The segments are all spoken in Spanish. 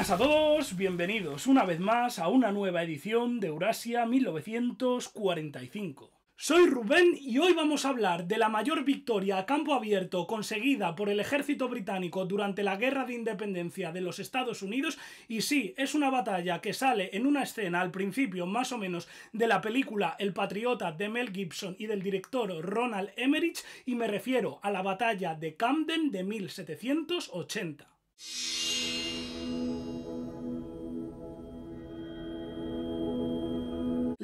Buenas a todos, bienvenidos una vez más a una nueva edición de Eurasia 1945. Soy Rubén y hoy vamos a hablar de la mayor victoria a campo abierto conseguida por el ejército británico durante la Guerra de Independencia de los Estados Unidos, y sí, es una batalla que sale en una escena al principio más o menos de la película El Patriota de Mel Gibson y del director Roland Emmerich, y me refiero a la batalla de Camden de 1780.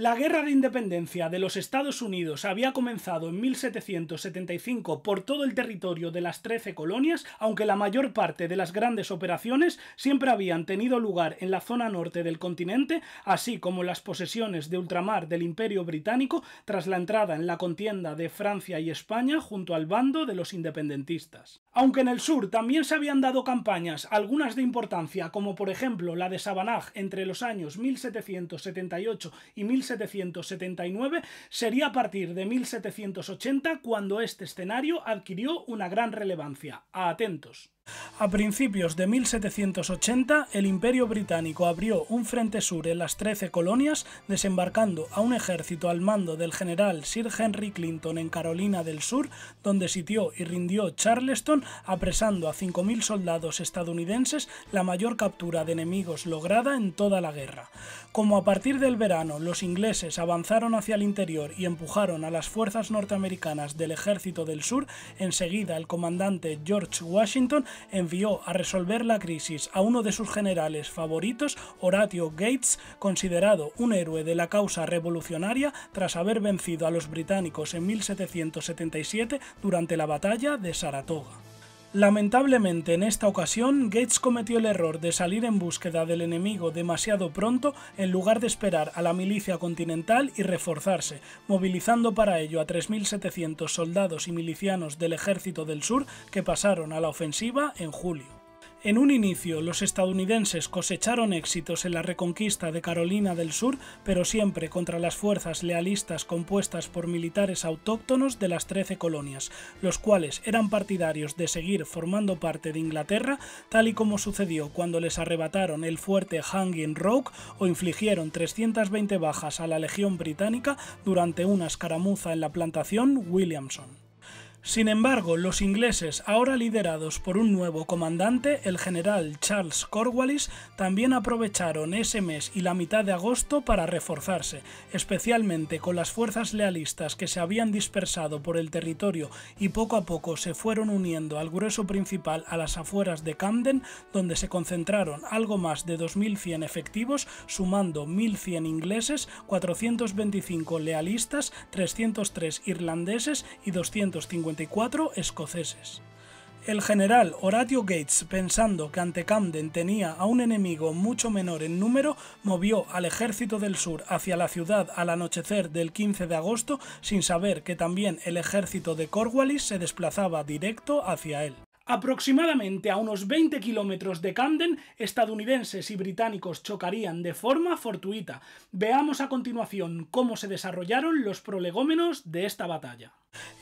La Guerra de Independencia de los Estados Unidos había comenzado en 1775 por todo el territorio de las 13 colonias, aunque la mayor parte de las grandes operaciones siempre habían tenido lugar en la zona norte del continente, así como las posesiones de ultramar del Imperio Británico tras la entrada en la contienda de Francia y España junto al bando de los independentistas. Aunque en el sur también se habían dado campañas, algunas de importancia, como por ejemplo la de Sabanag entre los años 1778 y 1779, sería a partir de 1780 cuando este escenario adquirió una gran relevancia. Atentos. A principios de 1780, el Imperio Británico abrió un frente sur en las 13 colonias, desembarcando a un ejército al mando del general Sir Henry Clinton en Carolina del Sur, donde sitió y rindió Charleston, apresando a 5.000 soldados estadounidenses, la mayor captura de enemigos lograda en toda la guerra. Como a partir del verano los ingleses avanzaron hacia el interior y empujaron a las fuerzas norteamericanas del Ejército del Sur, enseguida el comandante George Washington envió a resolver la crisis a uno de sus generales favoritos, Horatio Gates, considerado un héroe de la causa revolucionaria tras haber vencido a los británicos en 1777 durante la batalla de Saratoga. Lamentablemente en esta ocasión Gates cometió el error de salir en búsqueda del enemigo demasiado pronto en lugar de esperar a la milicia continental y reforzarse, movilizando para ello a 3.700 soldados y milicianos del Ejército del Sur que pasaron a la ofensiva en julio. En un inicio, los estadounidenses cosecharon éxitos en la reconquista de Carolina del Sur, pero siempre contra las fuerzas lealistas compuestas por militares autóctonos de las 13 colonias, los cuales eran partidarios de seguir formando parte de Inglaterra, tal y como sucedió cuando les arrebataron el fuerte Hanging Rock o infligieron 320 bajas a la Legión Británica durante una escaramuza en la plantación Williamson. Sin embargo, los ingleses, ahora liderados por un nuevo comandante, el general Charles Cornwallis, también aprovecharon ese mes y la mitad de agosto para reforzarse, especialmente con las fuerzas lealistas que se habían dispersado por el territorio y poco a poco se fueron uniendo al grueso principal a las afueras de Camden, donde se concentraron algo más de 2.100 efectivos, sumando 1.100 ingleses, 425 lealistas, 303 irlandeses y 254 escoceses. El general Horatio Gates, pensando que ante Camden tenía a un enemigo mucho menor en número, movió al Ejército del Sur hacia la ciudad al anochecer del 15 de agosto, sin saber que también el ejército de Cornwallis se desplazaba directo hacia él. Aproximadamente a unos 20 kilómetros de Camden, estadounidenses y británicos chocarían de forma fortuita. Veamos a continuación cómo se desarrollaron los prolegómenos de esta batalla.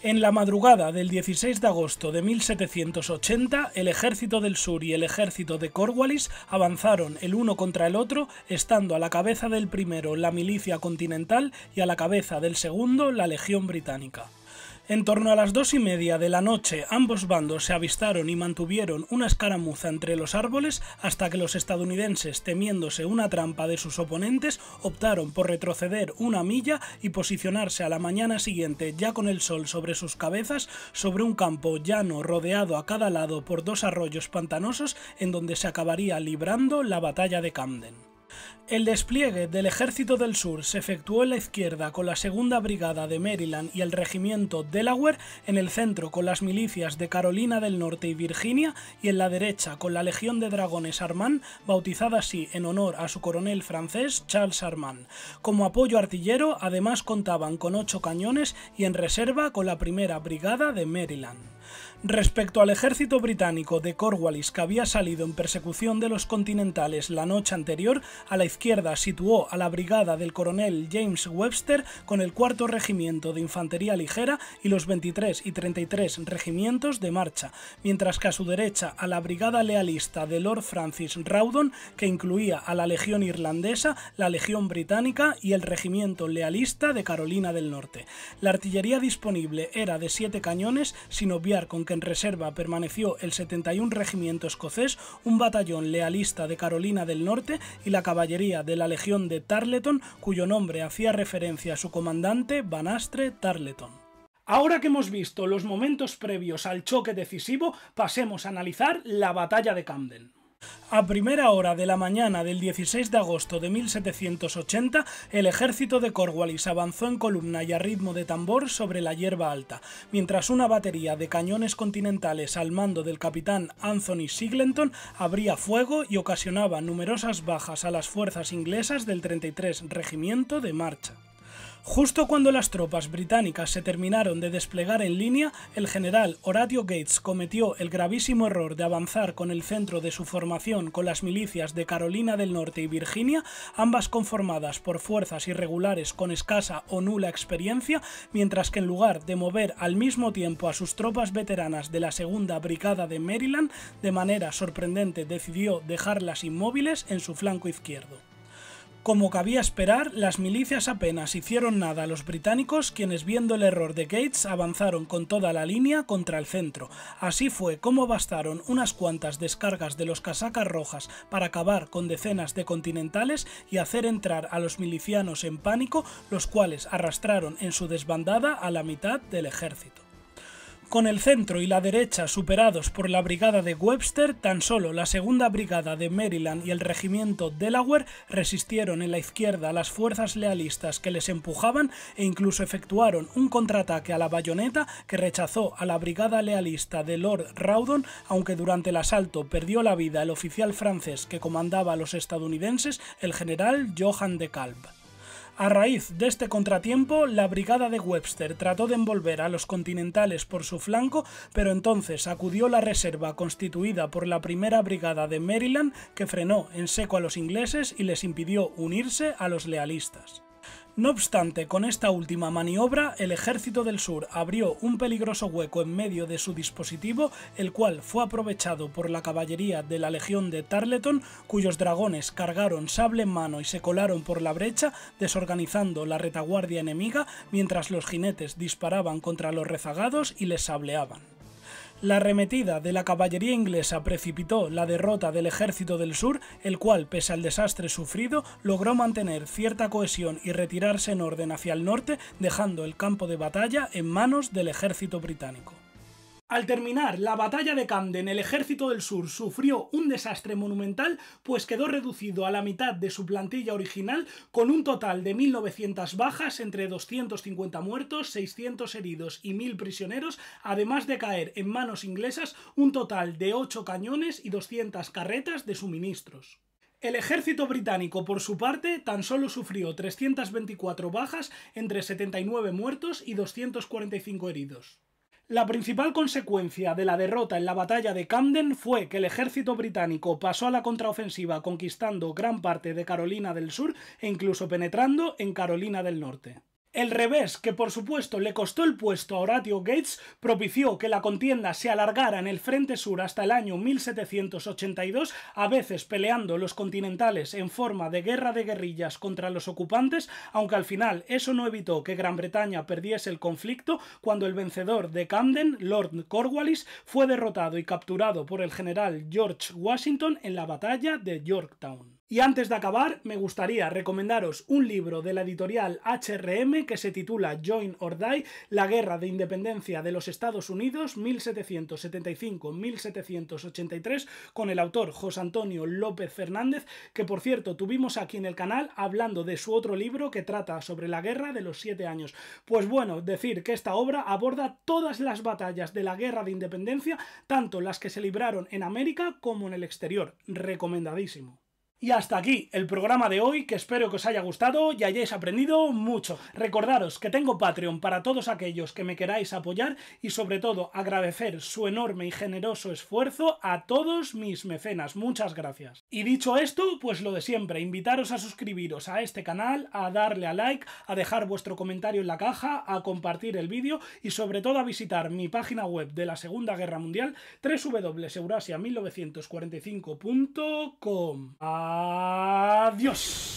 En la madrugada del 16 de agosto de 1780, el Ejército del Sur y el Ejército de Cornwallis avanzaron el uno contra el otro, estando a la cabeza del primero la milicia continental y a la cabeza del segundo la Legión Británica. En torno a las 2:30 de la noche, ambos bandos se avistaron y mantuvieron una escaramuza entre los árboles hasta que los estadounidenses, temiéndose una trampa de sus oponentes, optaron por retroceder una milla y posicionarse a la mañana siguiente, ya con el sol sobre sus cabezas, sobre un campo llano rodeado a cada lado por dos arroyos pantanosos en donde se acabaría librando la batalla de Camden. El despliegue del Ejército del Sur se efectuó en la izquierda con la Segunda Brigada de Maryland y el Regimiento Delaware, en el centro con las milicias de Carolina del Norte y Virginia, y en la derecha con la Legión de Dragones Armand, bautizada así en honor a su coronel francés Charles Armand. Como apoyo artillero, además contaban con 8 cañones y en reserva con la Primera Brigada de Maryland. Respecto al ejército británico de Cornwallis, que había salido en persecución de los continentales la noche anterior, a la izquierda situó a la brigada del coronel James Webster con el 4º Regimiento de Infantería Ligera y los 23 y 33 regimientos de marcha, mientras que a su derecha a la brigada lealista de Lord Francis Rawdon, que incluía a la Legión Irlandesa, la Legión Británica y el Regimiento Lealista de Carolina del Norte. La artillería disponible era de 7 cañones, sin obviar con que en reserva permaneció el 71 Regimiento Escocés, un batallón lealista de Carolina del Norte y la caballería de la Legión de Tarleton, cuyo nombre hacía referencia a su comandante, Banastre Tarleton. Ahora que hemos visto los momentos previos al choque decisivo, pasemos a analizar la batalla de Camden. A primera hora de la mañana del 16 de agosto de 1780, el ejército de Cornwallis avanzó en columna y a ritmo de tambor sobre la hierba alta, mientras una batería de cañones continentales al mando del capitán Anthony Singleton abría fuego y ocasionaba numerosas bajas a las fuerzas inglesas del 33 Regimiento de marcha. Justo cuando las tropas británicas se terminaron de desplegar en línea, el general Horatio Gates cometió el gravísimo error de avanzar con el centro de su formación con las milicias de Carolina del Norte y Virginia, ambas conformadas por fuerzas irregulares con escasa o nula experiencia, mientras que en lugar de mover al mismo tiempo a sus tropas veteranas de la Segunda Brigada de Maryland, de manera sorprendente decidió dejarlas inmóviles en su flanco izquierdo. Como cabía esperar, las milicias apenas hicieron nada a los británicos, quienes viendo el error de Gates avanzaron con toda la línea contra el centro. Así fue como bastaron unas cuantas descargas de los casacas rojas para acabar con decenas de continentales y hacer entrar a los milicianos en pánico, los cuales arrastraron en su desbandada a la mitad del ejército. Con el centro y la derecha superados por la brigada de Webster, tan solo la segunda brigada de Maryland y el regimiento Delaware resistieron en la izquierda a las fuerzas lealistas que les empujaban e incluso efectuaron un contraataque a la bayoneta que rechazó a la brigada lealista de Lord Rawdon, aunque durante el asalto perdió la vida el oficial francés que comandaba a los estadounidenses, el general Johan de Kalb. A raíz de este contratiempo, la brigada de Webster trató de envolver a los continentales por su flanco, pero entonces acudió la reserva constituida por la primera brigada de Maryland, que frenó en seco a los ingleses y les impidió unirse a los lealistas. No obstante, con esta última maniobra, el ejército del sur abrió un peligroso hueco en medio de su dispositivo, el cual fue aprovechado por la caballería de la Legión de Tarleton, cuyos dragones cargaron sable en mano y se colaron por la brecha, desorganizando la retaguardia enemiga, mientras los jinetes disparaban contra los rezagados y les sableaban. La arremetida de la caballería inglesa precipitó la derrota del ejército del sur, el cual, pese al desastre sufrido, logró mantener cierta cohesión y retirarse en orden hacia el norte, dejando el campo de batalla en manos del ejército británico. Al terminar la batalla de Camden, el ejército del sur sufrió un desastre monumental, pues quedó reducido a la mitad de su plantilla original, con un total de 1.900 bajas, entre 250 muertos, 600 heridos y 1.000 prisioneros, además de caer en manos inglesas un total de 8 cañones y 200 carretas de suministros. El ejército británico, por su parte, tan solo sufrió 324 bajas, entre 79 muertos y 245 heridos. La principal consecuencia de la derrota en la batalla de Camden fue que el ejército británico pasó a la contraofensiva conquistando gran parte de Carolina del Sur e incluso penetrando en Carolina del Norte. El revés, que por supuesto le costó el puesto a Horatio Gates, propició que la contienda se alargara en el frente sur hasta el año 1782, a veces peleando los continentales en forma de guerra de guerrillas contra los ocupantes, aunque al final eso no evitó que Gran Bretaña perdiese el conflicto cuando el vencedor de Camden, Lord Cornwallis, fue derrotado y capturado por el general George Washington en la batalla de Yorktown. Y antes de acabar, me gustaría recomendaros un libro de la editorial HRM que se titula Join or Die, la guerra de independencia de los Estados Unidos 1775-1783, con el autor José Antonio López Fernández, que por cierto tuvimos aquí en el canal hablando de su otro libro que trata sobre la guerra de los 7 años. Pues bueno, decir que esta obra aborda todas las batallas de la guerra de independencia, tanto las que se libraron en América como en el exterior. Recomendadísimo. Y hasta aquí el programa de hoy, que espero que os haya gustado y hayáis aprendido mucho. Recordaros que tengo Patreon para todos aquellos que me queráis apoyar y sobre todo agradecer su enorme y generoso esfuerzo a todos mis mecenas. Muchas gracias. Y dicho esto, pues lo de siempre, invitaros a suscribiros a este canal, a darle a like, a dejar vuestro comentario en la caja, a compartir el vídeo y sobre todo a visitar mi página web de la Segunda Guerra Mundial, www.eurasia1945.com. Adiós.